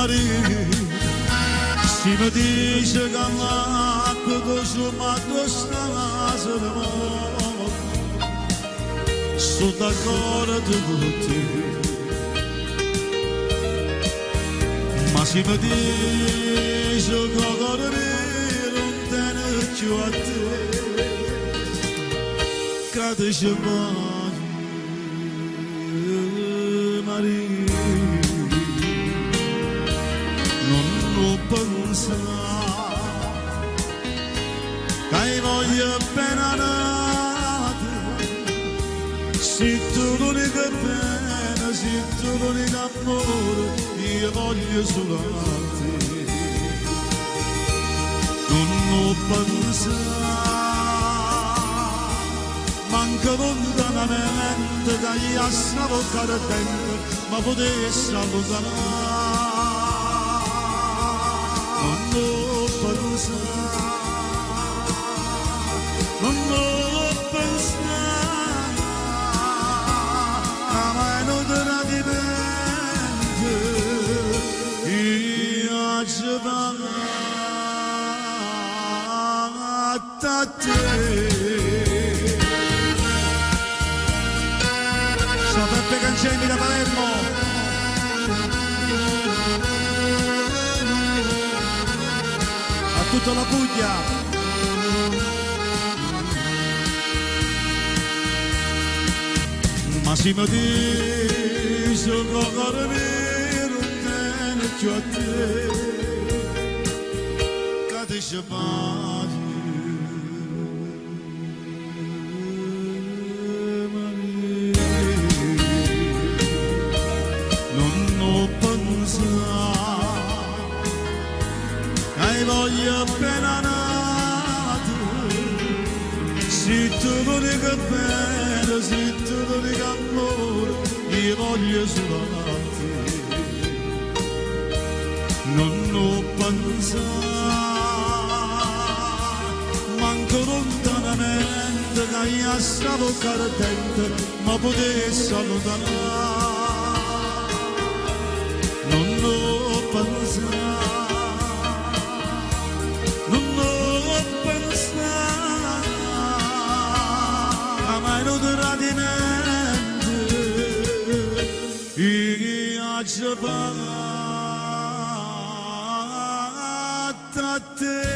Maria, si mi dice che l'acqua dolce ma costa sono d'accordo con te, ma si mi dice che cuore mio non tiene più a te, cadice Maria, non lo pensare, che voglio appena nata, se tu l'unica pena, se tu l'unica amore, io voglio solo a te, non lo pensare, manca lontanamente, che io stavo cardendo, ma potessi allontanare, non lo pensare, non lo pensare, ma non tradimento, io ci parlo a te. Sono Peppe Cancelli da Palermo. A tutta la Puglia. Ma si mi dice che cuore mio non tiene più a te, che ti ci parli. Che voglio appena nato, se tu l'unica bella, se tu l'unica amore, io voglio solo a te, non lo pensare, manco lontanamente, che io stavo cardente, ma potessi allontanare, non lo pensare. Io ci parlo a te.